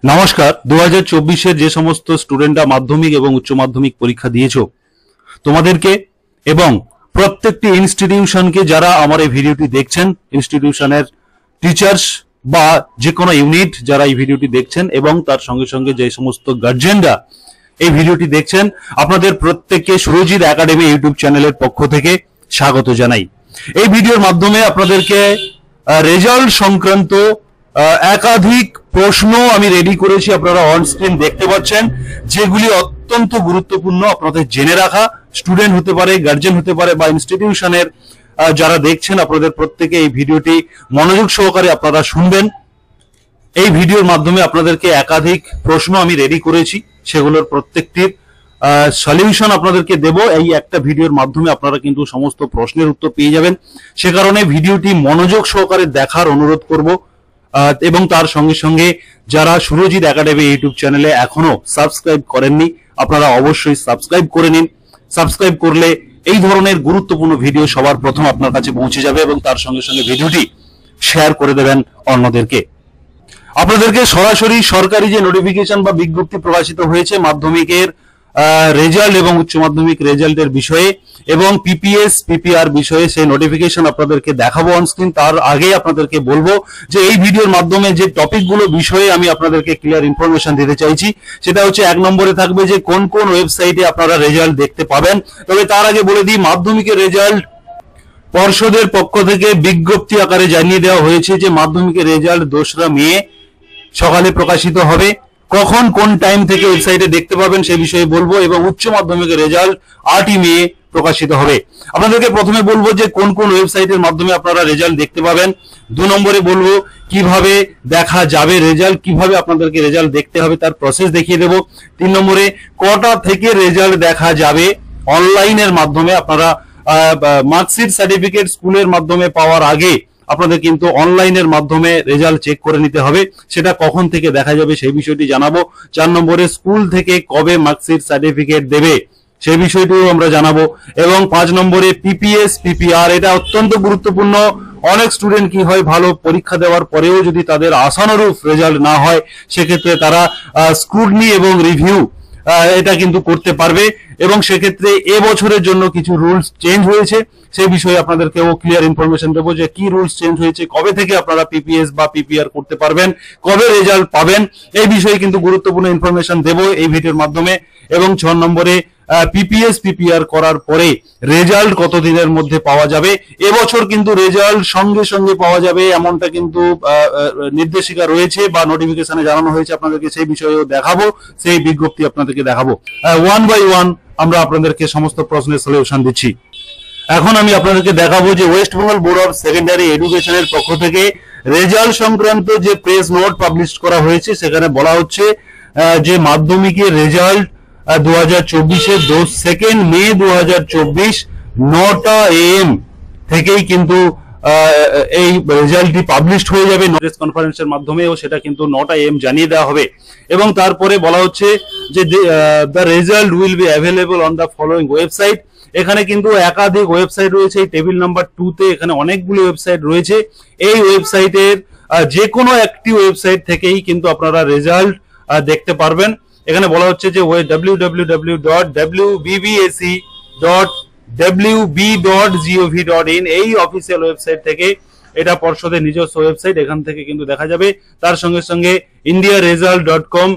নমস্কার। 2024-এর যে সমস্ত স্টুডেন্টরা মাধ্যমিক এবং উচ্চ মাধ্যমিক পরীক্ষা দিয়েছো তোমাদেরকে এবং প্রত্যেকটি ইনস্টিটিউশনকে, যারা আমার এই ভিডিওটি দেখছেন, ইনস্টিটিউশনের টিচার্স বা যে কোনো ইউনিট যারা এই ভিডিওটি দেখছেন এবং তার সঙ্গে সঙ্গে যে সমস্ত গার্জিয়ানরা এই ভিডিওটি দেখছেন, আপনাদের প্রত্যেককে সুরজিৎ একাডেমি ইউটিউব চ্যানেলের পক্ষ থেকে স্বাগত জানাই। এই ভিডিওর মাধ্যমে আপনাদেরকে রেজাল্ট সংক্রান্ত একাধিক প্রশ্ন আমি রেডি করেছি, আপনারা অন স্ক্রিন দেখতে পাচ্ছেন, যেগুলি অত্যন্ত গুরুত্বপূর্ণ আপনাদের জেনে রাখা। স্টুডেন্ট হতে পারে, গার্জেন হতে পারে বা ইনস্টিটিউশনের যারা দেখছেন, আপনাদের প্রত্যেকে এই ভিডিওটি মনোযোগ সহকারে আপনারা শুনবেন। এই ভিডিওর মাধ্যমে আপনাদেরকে একাধিক প্রশ্ন আমি রেডি করেছি, সেগুলোর প্রত্যেকটির সলিউশন আপনাদেরকে দেব। এই একটা ভিডিওর মাধ্যমে আপনারা কিন্তু সমস্ত প্রশ্নের উত্তর পেয়ে যাবেন। সে কারণে ভিডিওটি মনোযোগ সহকারে দেখার অনুরোধ করব এবং তার সঙ্গে সঙ্গে যারা সুরজিৎ একাডেমি ইউটিউব চ্যানেলে এখনো সাবস্ক্রাইব করেননি, আপনারা অবশ্যই সাবস্ক্রাইব করে নিন। সাবস্ক্রাইব করলে এই ধরনের গুরুত্বপূর্ণ ভিডিও সবার প্রথম আপনার কাছে পৌঁছে যাবে এবং তার সঙ্গে সঙ্গে ভিডিওটি শেয়ার করে দেবেন অন্যদেরকে। আপনাদেরকে সরাসরি সরকারি যে নোটিফিকেশন বা বিজ্ঞপ্তি প্রকাশিত হয়েছে মাধ্যমিকের রেজাল্ট এবং উচ্চ মাধ্যমিক রেজাল্টের বিষয়ে এবং পিপিএস পিপিআর বিষয়ে, সেই নোটিফিকেশন আপনাদেরকে দেখাবো অন স্ক্রিন। তার আগে আপনাদেরকে বলবো যে এই ভিডিওর মাধ্যমে যে টপিকগুলো বিষয়ে আমি আপনাদেরকে ক্লিয়ার ইনফরমেশন দিতে চাইছি, সেটা হচ্ছে 1 নম্বরে থাকবে যে কোন কোন ওয়েবসাইটে আপনারা রেজাল্ট দেখতে পাবেন। তবে তার আগে বলে দিই, মাধ্যমিকের রেজাল্ট পর্ষদের পক্ষ থেকে বিজ্ঞপ্তি আকারে জানিয়ে দেওয়া হয়েছে যে মাধ্যমিকের রেজাল্ট 2রা মে সকালে প্রকাশিত হবে। কখন কোন টাইম থেকে ওয়েবসাইটে দেখতে পাবেন সে বিষয়ে বলবো এবং উচ্চ মাধ্যমিকের রেজাল্ট 8ই মে প্রকাশিত হবে। আপনাদেরকে প্রথমে বলবো যে কোন কোন ওয়েবসাইটের মাধ্যমে আপনারা রেজাল্ট দেখতে পাবেন। 2 নম্বরে বলবো কিভাবে দেখা যাবে রেজাল্ট, কিভাবে আপনাদেরকে রেজাল্ট দেখতে হবে তার প্রসেস দেখিয়ে দেবো। 3 নম্বরে কটা থেকে রেজাল্ট দেখা যাবে অনলাইনের মাধ্যমে। আপনারা মার্কশিট সার্টিফিকেট স্কুলের মাধ্যমে পাওয়ার আগে আপনাদের কিন্তু অনলাইনের মাধ্যমে রেজাল্ট চেক করে নিতে হবে, সেটা কখন থেকে দেখা যাবে সেই বিষয়টি জানাবো। 4 নম্বরে স্কুল থেকে কবে মার্কশিট সার্টিফিকেট দেবে সেই বিষয়টিও আমরা জানাবো এবং 5 নম্বরে পিপিএস পিপিআর, এটা অত্যন্ত গুরুত্বপূর্ণ। অনেক স্টুডেন্ট কি হয়, ভালো পরীক্ষা দেওয়ার পরেও যদি তাদের আশানুরূপ রেজাল্ট না হয়, সেক্ষেত্রে তারা স্ক্রুটনি এবং রিভিউ এটা কিন্তু করতে পারবে এবং সেক্ষেত্রে এবছরের জন্য কিছু রুলস চেঞ্জ হয়েছে, সেই বিষয়ে আপনাদেরকেও ক্লিয়ার ইনফরমেশন দেবো যে কি রুলস চেঞ্জ হয়েছে, কবে থেকে আপনারা পিপিএস বা পিপিআর করতে পারবেন, কবে রেজাল্ট পাবেন, এই বিষয়ে কিন্তু গুরুত্বপূর্ণ ইনফরমেশন দেবো এই ভিডিওর মাধ্যমে। এবং 6 নম্বরে পিপিএস পিপিআর করার পরে রেজাল্ট কতদিনের মধ্যে পাওয়া যাবে। এবছর কিন্তু রেজাল্ট সঙ্গে সঙ্গে পাওয়া যাবে এমনটা কিন্তু নির্দেশিকা রয়েছে বা নোটিফিকেশনে জানানো হয়েছে, আপনাদেরকে সেই বিষয়েও দেখাবো, সেই বিজ্ঞপ্তি আপনাদেরকে দেখাবো। 1 বাই 1 আমরা আপনাদেরকে সমস্ত প্রশ্নের সলিউশন দিচ্ছি। এখন আমি আপনাদেরকে দেখাবো যে West Bengal board of secondary এডুকেশনের পক্ষ থেকে রেজাল্ট সংক্রান্ত যে প্রেস নোট পাবলিশ করা হয়েছে, সেখানে বলা হচ্ছে যে মাধ্যমিকের রেজাল্ট 2024-এর 2 মে 2024 9টা AM থেকেই কিন্তু এই রেজাল্টটি পাবলিশড হয়ে যাবে প্রেস কনফারেন্সের মাধ্যমে, ও সেটা কিন্তু 9টা AM জানিয়ে দেওয়া হবে। এবং তারপরে বলা হচ্ছে যে the result will be available on the following website. এখানে কিন্তু একাধিক ওয়েবসাইট রয়েছে, এই টেবিল নাম্বার 2-তে এখানে অনেকগুলো ওয়েবসাইট রয়েছে। এই ওয়েবসাইটের যে কোনো একটি ওয়েবসাইট থেকেই কিন্তু আপনারা রেজাল্ট দেখতে পারবেন। এখানে বলা হচ্ছে যে www.wbac.wb.gov.in এই অফিসিয়াল ওয়েবসাইট থেকে, এটা পর্ষদের নিজস্ব ওয়েবসাইট, এখান থেকে কিন্তু দেখা যাবে। তার সঙ্গে সঙ্গে indiaresult.com,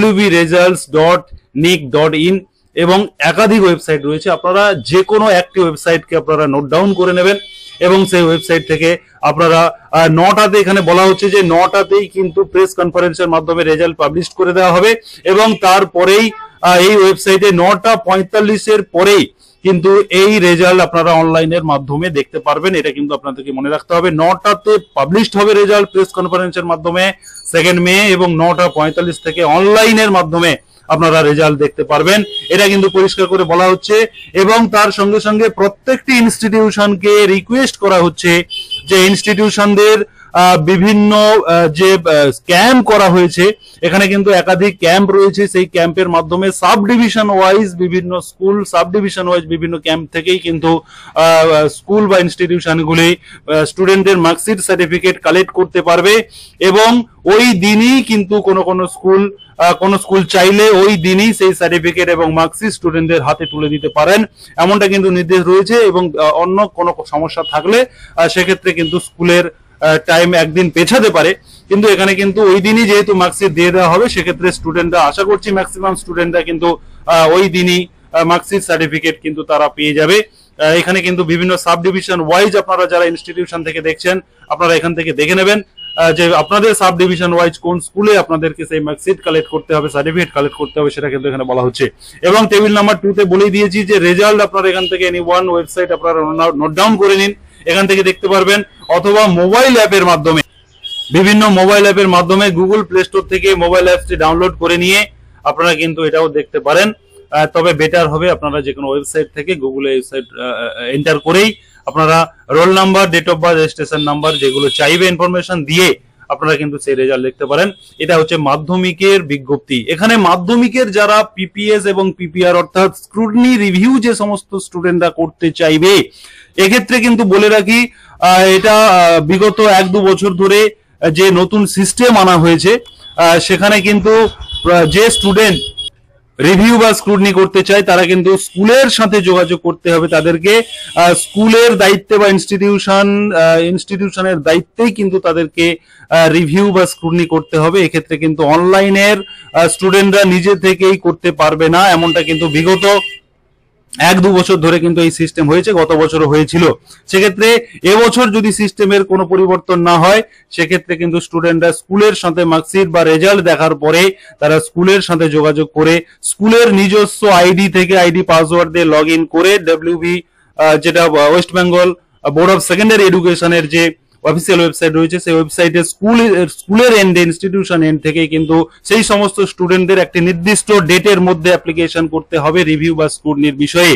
wbresults.nic.in এবং একাধিক ওয়েবসাইট রয়েছে। আপনারা যে কোনো একটি ওয়েবসাইটকে আপনারা নোট ডাউন করে নেবেন এবং সেই ওয়েবসাইট থেকে আপনারা 9টাতে, এখানে বলা হচ্ছে যে 9টাতেই কিন্তু প্রেস কনফারেন্সের মাধ্যমে রেজাল্ট পাবলিশ করে দেওয়া হবে এবং তারপরেই এই ওয়েবসাইটে 9:45-এর পরেই কিন্তু এই রেজাল্ট আপনারা অনলাইনের মাধ্যমে দেখতে পারবেন। এটা কিন্তু আপনাদেরকে মনে রাখতে হবে, 9টাতে পাবলিশড হবে রেজাল্ট প্রেস কনফারেন্সের মাধ্যমে 2 মে এবং 9:45 থেকে অনলাইনের মাধ্যমে আপনারা রেজাল্ট দেখতে পারবেন, এটা কিন্তু পরিষ্কার করে বলা হচ্ছে। এবং তার সঙ্গে সঙ্গে প্রত্যেকটি ইনস্টিটিউশনকে রিকোয়েস্ট করা হচ্ছে যে ইনস্টিটিউশনদের বিভিন্ন যে ক্যাম্প করা হয়েছে, এখানে কিন্তু একাধিক ক্যাম্প রয়েছে। সেই ক্যাম্পের মাধ্যমে সাব ডিভিশন ওয়াইজ বিভিন্ন স্কুল, সাব ডিভিশন ওয়াইজ বিভিন্ন ক্যাম্প থেকেই কিন্তু স্কুল বা ইনস্টিটিউশনগুলি স্টুডেন্টদের মার্কশিট সার্টিফিকেট কালেক্ট করতে পারবে এবং ওই দিনই কিন্তু কোন স্কুল চাইলে ওই দিনই সেই সার্টিফিকেট এবং মার্কশিট স্টুডেন্টদের হাতে তুলে দিতে পারেন, এমনটা কিন্তু নির্দেশ রয়েছে। এবং অন্য কোনো সমস্যা থাকলে সেক্ষেত্রে কিন্তু স্কুলের টাইম একদিন পেছাতে পারে, কিন্তু এখানে কিন্তু ওই দিনই যেহেতু মার্কশিট দিয়ে দেওয়া হবে, সেক্ষেত্রে স্টুডেন্টরা, আশা করছি ম্যাক্সিমাম স্টুডেন্টরা কিন্তু ওই দিনই মার্কশিট সার্টিফিকেট কিন্তু তারা পেয়ে যাবে। এখানে কিন্তু বিভিন্ন সাব ডিভিশন ওয়াইজ আপনারা যারা ইনস্টিটিউশন থেকে দেখছেন, আপনারা এখান থেকে দেখে নেবেন যে আপনাদের সাব ডিভিশন ওয়াইজ কোন স্কুলে আপনাদেরকে সেই মার্কশিট কালেক্ট করতে হবে, সার্টিফিকেট কালেক্ট করতে হবে, সেটা কিন্তু এখানে বলা হচ্ছে। এবং টেবিল নাম্বার 2 তে বলেই দিয়েছি যে রেজাল্ট আপনারা এখান থেকে এনি ওয়ান ওয়েবসাইট আপনারা নোট ডাউন করে নিন, এখান থেকে দেখতে পারবেন, অথবা মোবাইল অ্যাপের মাধ্যমে, বিভিন্ন মোবাইল অ্যাপের মাধ্যমে গুগল প্লে স্টোর থেকে মোবাইল অ্যাপসটি ডাউনলোড করে নিয়ে আপনারা কিন্তু এটাও দেখতে পারেন। তবে বেটার হবে আপনারা যে কোনো ওয়েবসাইট থেকে গুগলে ওয়েবসাইট এন্টার করেই আপনারা roll number, date of birth, registration number যেগুলো চাইবে ইনফরমেশন দিয়ে আপনারা কিন্তু সেই রেজাল্ট দেখতে পারেন। এটা হচ্ছে মাধ্যমিকের বিজ্ঞপ্তি। এখানে মাধ্যমিকের যারা পিপিএস এবং পিপিআর অর্থাৎ স্ক্রুটনি রিভিউ যে সমস্ত স্টুডেন্টরা করতে চাইবে, এক্ষেত্রে কিন্তু বলে রাখি এটা বিগত 1-2 বছর ধরে যে নতুন সিস্টেম আনা হয়েছে, সেখানে কিন্তু যে স্টুডেন্ট রিভিউ বা স্ক্রুটনি করতে চায় তারা কিন্তু স্কুলের সাথে যোগাযোগ করতে হবে তাদেরকে। স্কুলের দায়িত্বে বা ইনস্টিটিউশনের দায়িত্বেই কিন্তু তাদেরকে রিভিউ বা স্ক্রুটনি করতে হবে। এক্ষেত্রে কিন্তু অনলাইনের স্টুডেন্টরা নিজে থেকেই করতে পারবে না, এমনটা কিন্তু বিগত 1-2 বছর ধরে কিন্তু এই সিস্টেম হয়েছে, গত বছরও হয়েছিল। সেক্ষেত্রে এবছর যদি সিস্টেমের কোনো পরিবর্তন না হয়, সেক্ষেত্রে কিন্তু স্টুডেন্টরা স্কুলের সাথে মার্কশিট বা রেজাল্ট দেখার পরে তারা স্কুলের সাথে যোগাযোগ করে স্কুলের নিজস্ব আইডি থেকে আইডি পাসওয়ার্ড দিয়ে লগ ইন করে ডব্লিউবি, যেটা West Bengal board of secondary এডুকেশনের যে অফিসিয়াল ওয়েবসাইট রয়েছে, সেই ওয়েবসাইটে স্কুলের এন্ডে, ইনস্টিটিউশন এন্ড থেকে কিন্তু সেই সমস্ত স্টুডেন্টদের একটি নির্দিষ্ট ডেটের মধ্যে অ্যাপ্লিকেশন করতে হবে রিভিউ বা স্ক্রুটনির বিষয়ে।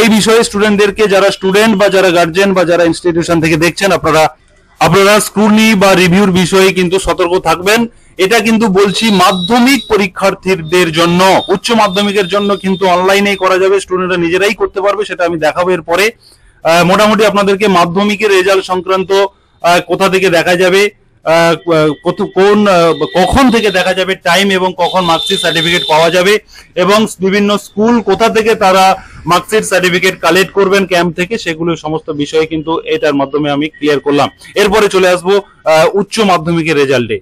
এই বিষয়ে স্টুডেন্টদেরকে, যারা স্টুডেন্ট বা যারা গার্জিয়ান বা যারা ইনস্টিটিউশন থেকে দেখছেন, আপনারা স্ক্রুটনি বা রিভিউর বিষয়ে কিন্তু সতর্ক থাকবেন। এটা কিন্তু বলছি মাধ্যমিক পরীক্ষার্থীদের জন্য। উচ্চ মাধ্যমিকের জন্য কিন্তু অনলাইনে করা যাবে, স্টুডেন্টরা নিজেরাই করতে পারবে, সেটা আমি দেখাবো এরপরে। মোটামুটি আপনাদেরকে মাধ্যমিকের রেজাল্ট সংক্রান্ত কোথা থেকে দেখা যাবে, কখন থেকে দেখা যাবে, টাইম এবং কখন মার্কশিট সার্টিফিকেট পাওয়া যাবে, এবং বিভিন্ন স্কুল কোথা থেকে তারা মার্কশিট সার্টিফিকেট কালেক্ট করবেন ক্যাম্প থেকে, সেগুলো সমস্ত বিষয়ে কিন্তু এটার মাধ্যমে আমি ক্লিয়ার করলাম। এরপরে চলে আসবো উচ্চ মাধ্যমিকের রেজাল্টে।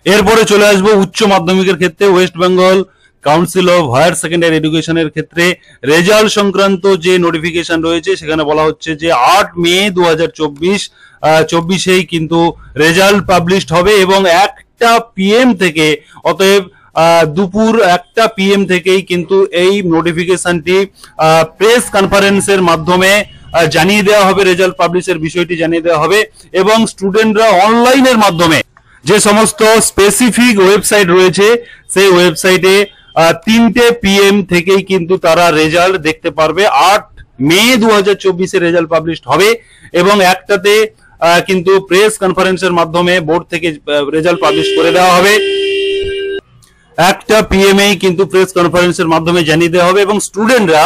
এরপরে চলে আসবো উচ্চ মাধ্যমিকের ক্ষেত্রে West Bengal council of higher secondary এডুকেশনের ক্ষেত্রে রেজাল্ট সংক্রান্ত যে নোটিফিকেশন রয়েছে, সেখানে বলা হচ্ছে যে 8 মে 2024 কিন্তু রেজাল্ট পাবলিশড হবে এবং 1টা PM থেকে, অতএব দুপুর 1টা PM থেকেই কিন্তু এই নোটিফিকেশনটি প্রেস কনফারেন্সের মাধ্যমে জানিয়ে দেওয়া হবে, রেজাল্ট পাবলিশের বিষয়টি জানিয়ে দেওয়া হবে। এবং স্টুডেন্টরা অনলাইনের মাধ্যমে যে সমস্ত স্পেসিফিক ওয়েবসাইট রয়েছে, সেই ওয়েবসাইটে 3টে PM থেকেই কিন্তু তারা রেজাল্ট দেখতে পারবে। 8 মে 2024 রেজাল্ট পাবলিশড হবে এবং 1টাতে কিন্তু প্রেস কনফারেন্সের মাধ্যমে বোর্ড থেকে রেজাল্ট পাবলিশ করে দেওয়া হবে। 1টা PM কিন্তু প্রেস কনফারেন্সের মাধ্যমে জানিয়ে দেওয়া হবে। এবং স্টুডেন্টরা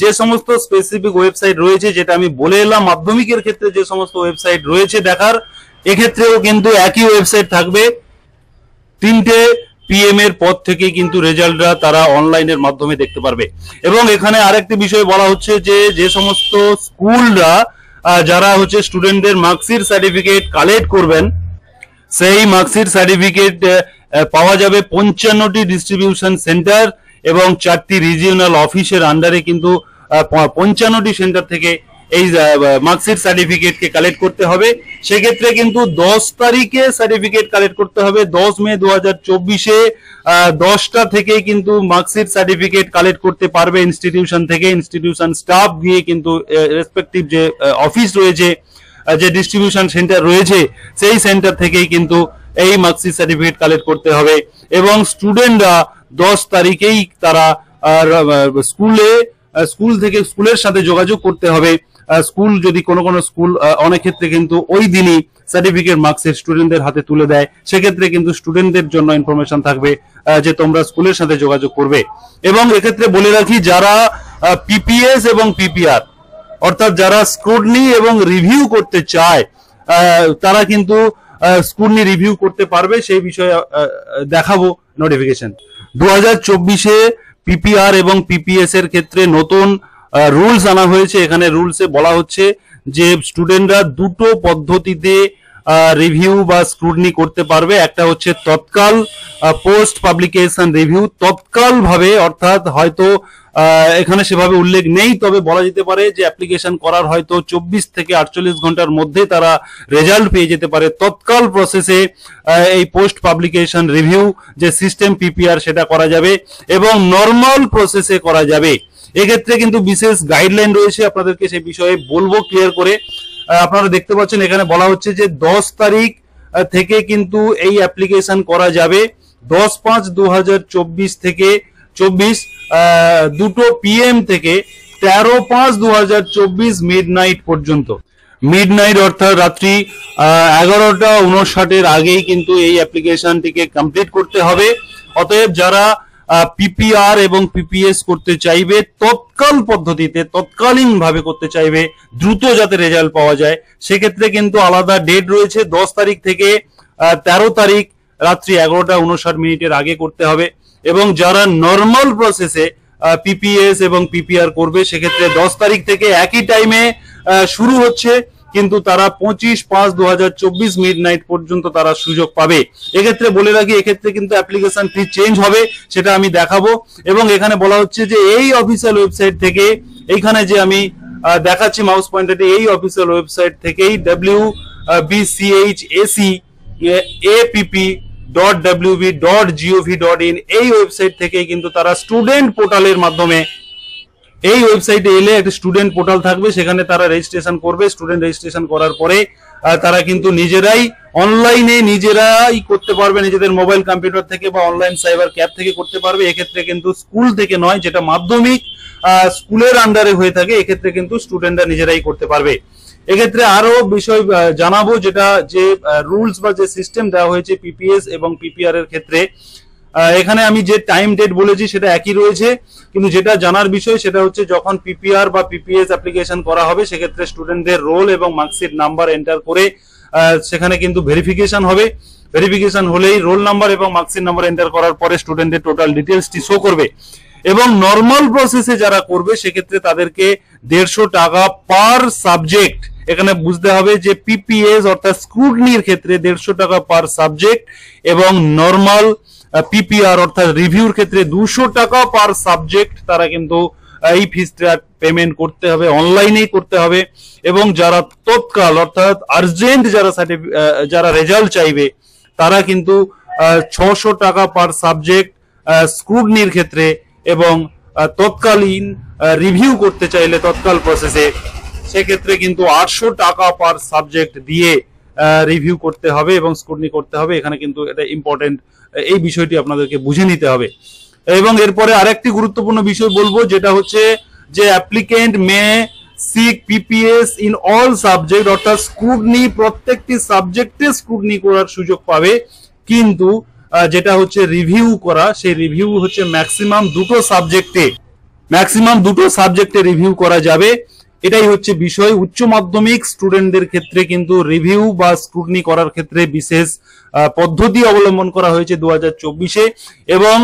যে সমস্ত স্পেসিফিক ওয়েবসাইট রয়েছে, যেটা আমি বলে এলাম মাধ্যমিকের ক্ষেত্রে যে সমস্ত ওয়েবসাইট রয়েছে দেখার, এক্ষেত্রেও কিন্তু একই ওয়েবসাইট থাকবে। 3টে PM এর পর থেকে কিন্তু রেজাল্টরা তারা অনলাইনের মাধ্যমে দেখতে পারবে। এবং এখানে আরেকটি বিষয় বলা হচ্ছে যে সমস্ত স্কুলরা যারা হচ্ছে স্টুডেন্টদের মার্কশিট সার্টিফিকেট কালেক্ট করবেন, সেই মার্কশিট সার্টিফিকেট পাওয়া যাবে 55টি ডিস্ট্রিবিউশন সেন্টার এবং 4টি রিজিওনাল অফিসের আন্ডারে কিন্তু 55টি সেন্টার থেকে এই মার্কশিট সার্টিফিকেটকে কালেক্ট করতে হবে। সেক্ষেত্রে কিন্তু 10 তারিখে সার্টিফিকেট কালেক্ট করতে হবে। 10 মে 2024 10টা থেকেই কিন্তু মার্কশিট সার্টিফিকেট কালেক্ট করতে পারবে ইনস্টিটিউশন থেকে। ইনস্টিটিউশন স্টাফ গিয়ে কিন্তু রেসপেক্টিভ যে অফিস রয়েছে, যে ডিস্ট্রিবিউশন সেন্টার রয়েছে, সেই সেন্টার থেকেই কিন্তু এই মার্কশিট সার্টিফিকেট কালেক্ট করতে হবে। এবং স্টুডেন্টরা 10 তারিখেই তারা স্কুল থেকে স্কুলের সাথে যোগাযোগ করতে হবে স্কুল যদি কোনো স্কুল অনেক ক্ষেত্রে কিন্তু ওই দিনই সার্টিফিকেট মার্কশিট স্টুডেন্টদের হাতে তুলে দেয়, সেক্ষেত্রে কিন্তু স্টুডেন্টদের জন্য ইনফরমেশন থাকবে যে তোমরা স্কুলের সাথে যোগাযোগ করবে। এবং এক্ষেত্রে বলে রাখি, যারা পিপিএস এবং পিপিআর অর্থাৎ যারা স্ক্রুটনি এবং রিভিউ করতে চায় তারা কিন্তু স্ক্রুটনি রিভিউ করতে পারবে, সেই বিষয়ে দেখাবো নোটিফিকেশন। 2024-এ পিপিআর এবং পিপিএস এর ক্ষেত্রে নতুন রুলস আনা হয়েছে। এখানে রুলসে বলা হচ্ছে যে স্টুডেন্টরা দুটো পদ্ধতিতে রিভিউ বা স্ক্রুটনি করতে পারবে। একটা হচ্ছে তৎকাল পোস্ট পাবলিকেশন রিভিউ, তৎকাল ভাবে, অর্থাৎ হয়তো এখানে সেভাবে উল্লেখ নেই, তবে বলা যেতে পারে যে অ্যাপ্লিকেশন করার হয়তো 24 থেকে 48 ঘন্টার মধ্যে তারা রেজাল্ট পেয়ে যেতে পারে। তৎকাল প্রসেসে এই পোস্ট পাবলিকেশন রিভিউ যে সিস্টেম পিপিআর সেটা করা যাবে এবং নর্মাল প্রসেসে করা যাবে। এক্ষেত্রে কিন্তু বিশেষ গাইডলাইন রয়েছে, আপনাদেরকে সেই বিষয়ে বলবো ক্লিয়ার করে। আপনারা দেখতে পাচ্ছেন এখানে বলা হচ্ছে যে 10 তারিখ থেকে কিন্তু এই অ্যাপ্লিকেশন করা যাবে। 10/5/2024 থেকে 2 PM থেকে 13/5/2024 মিডনাইট পর্যন্ত। মিডনাইট অর্থাৎ রাত্রি 11:59 আগেই কিন্তু এই অ্যাপ্লিকেশনটিকে কমপ্লিট করতে হবে। অতএব যারা পিপিআর এবং পিপিএস করতে চাইবে তৎকাল পদ্ধতিতে, তৎকালীন ভাবে করতে চাইবে, দ্রুত যাতে রেজাল্ট পাওয়া যায়, সেক্ষেত্রে কিন্তু আলাদা ডেট রয়েছে। 10 তারিখ থেকে 13 তারিখ রাত্রি 11:59 আগে করতে হবে। এবং যারা নর্মাল প্রসেসে পিপিএস এবং পিপিআর করবে সেক্ষেত্রে 10 তারিখ থেকে একই টাইমে শুরু হচ্ছে, কিন্তু তারা 25/5/2024 মিডনাইট পর্যন্ত তারা সুযোগ পাবে। এক্ষেত্রে বলে রাখি, এক্ষেত্রে কিন্তু অ্যাপ্লিকেশন ফি চেঞ্জ হবে, সেটা আমি দেখাবো। এবং এখানে বলা হচ্ছে যে এই অফিসিয়াল ওয়েবসাইট থেকে, এইখানে যে আমি দেখাচ্ছি মাউস পয়েন্টারটি, এই অফিসিয়াল ওয়েবসাইট থেকেই wbchapp.wb.gov.in এই ওয়েবসাইট থেকেই কিন্তু তারা স্টুডেন্ট পোর্টালের মাধ্যমে, এই ওয়েবসাইটে এলে একটা স্টুডেন্ট পোর্টাল থাকবে, সেখানে তারা রেজিস্ট্রেশন করবে। স্টুডেন্ট রেজিস্ট্রেশন করার পরে তারা কিন্তু নিজেরাই অনলাইনে নিজেরাই করতে পারবে, নিজেদের মোবাইল কম্পিউটার থেকে বা অনলাইন সাইবার ক্যাফ থেকে করতে পারবে। এক্ষেত্রে কিন্তু স্কুল থেকে নয়, যেটা মাধ্যমিক স্কুলের আন্ডারে হয়ে থাকে, এক্ষেত্রে কিন্তু স্টুডেন্টরা নিজেরাই করতে পারবে। এক্ষেত্রে আরো বিষয় জানাবো, যেটা যে রুলস বা যে সিস্টেম দেওয়া হয়েছে পিপিএস এবং পিপিআর এর ক্ষেত্রে। এখানে আমি যে টাইম ডেট বলেছি সেটা একই রয়েছে, কিন্তু যেটা জানার বিষয় সেটা হচ্ছে যখন পিপিআর বা পিপিএস অ্যাপ্লিকেশন করা হবে সেক্ষেত্রে স্টুডেন্টদের রোল এবং মার্কশিট নাম্বার এন্টার করে সেখানে কিন্তু ভেরিফিকেশন হবে। ভেরিফিকেশন হলেই রোল নাম্বার এবং মার্কশিট নাম্বার এন্টার করার পরে স্টুডেন্টের টোটাল ডিটেলসটি শো করবে। এবং নর্মাল প্রসেসে যারা করবে সেক্ষেত্রে তাদেরকে 150 টাকা পার সাবজেক্ট, এখানে বুঝতে হবে যে পিপিএস অর্থাৎ স্ক্রুটনির ক্ষেত্রে 150 টাকা পার সাবজেক্ট এবং নর্মাল পিপিআর অর্থাৎ রিভিউর ক্ষেত্রে 200 টাকা পার সাবজেক্ট তারা কিন্তু এই ফিসটা পেমেন্ট করতে হবে, অনলাইনেই করতে হবে। এবং যারা তৎকাল অর্থাৎ আর্জেন্ট যারা রেজাল্ট চাইবে তারা কিন্তু 600 টাকা পার সাবজেক্ট স্ক্রুটনির ক্ষেত্রে, এবং তৎকালীন রিভিউ করতে চাইলে তৎকাল প্রসেসে সেক্ষেত্রে কিন্তু 800 টাকা পার সাবজেক্ট দিয়ে রিভিউ করতে হবে এবং স্ক্রুটনি করতে হবে। এখানে কিন্তু এটা ইম্পর্টেন্ট, এই বিষয়টি আপনাদেরকে বুঝে নিতে হবে। এবং এরপরে আরেকটি গুরুত্বপূর্ণ বিষয় বলবো, যেটা হচ্ছে যে applicant may seek PPS in all subject, অর্থাৎ স্ক্রুটনি প্রত্যেকটি সাবজেক্টে স্ক্রুটনি করার সুযোগ পাবে, কিন্তু যেটা হচ্ছে রিভিউ করা, সেই রিভিউ হচ্ছে ম্যাক্সিমাম দুটো সাবজেক্টে রিভিউ করা যাবে। এটাই হচ্ছে বিষয়। উচ্চ মাধ্যমিক স্টুডেন্টদের ক্ষেত্রে কিন্তু রিভিউ বা স্ক্রুটনি করার ক্ষেত্রে বিশেষ পদ্ধতি অবলম্বন করা হয়েছে 2024-এ। এবং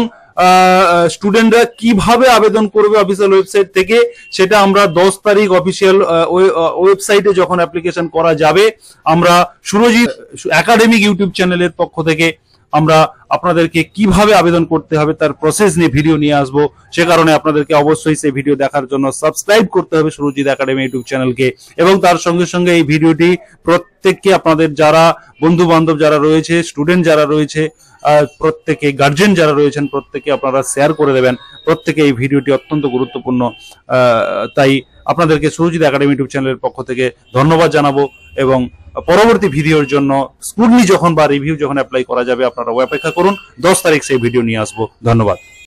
স্টুডেন্টরা কিভাবে আবেদন করবে অফিসিয়াল ওয়েবসাইট থেকে সেটা আমরা 10 তারিখ অফিসিয়াল ওয়েবসাইটে যখন অ্যাপ্লিকেশন করা যাবে, আমরা সুরজিৎ একাডেমিক ইউটিউব চ্যানেলের পক্ষ থেকে আমরা আপনাদেরকে কিভাবে আবেদন করতে হবে তার প্রসেস নিয়ে ভিডিও নিয়ে আসবো। সে কারণে আপনাদেরকে অবশ্যই সেই ভিডিও দেখার জন্য সাবস্ক্রাইব করতে হবে সুরজিৎ একাডেমি ইউটিউব চ্যানেলকে। এবং তার সঙ্গে সঙ্গে এই ভিডিওটি প্রত্যেককে, আপনাদের যারা বন্ধু বান্ধব যারা রয়েছে, স্টুডেন্ট যারা রয়েছে, প্রত্যেকে গার্জেন যারা রয়েছেন, প্রত্যেকে আপনারা শেয়ার করে দেবেন। প্রত্যেকে এই ভিডিওটি অত্যন্ত গুরুত্বপূর্ণ, তাই আপনাদেরকে সুরজিৎ একাডেমি ইউটিউব চ্যানেলের পক্ষ থেকে ধন্যবাদ জানাবো। এবং পরবর্তী ভিডিওর জন্য স্ক্রুটনি যখন বা রিভিউ যখন অ্যাপ্লাই করা যাবে আপনারা অপেক্ষা করুন। 10 তারিখ সেই ভিডিও নিয়ে আসবো। ধন্যবাদ।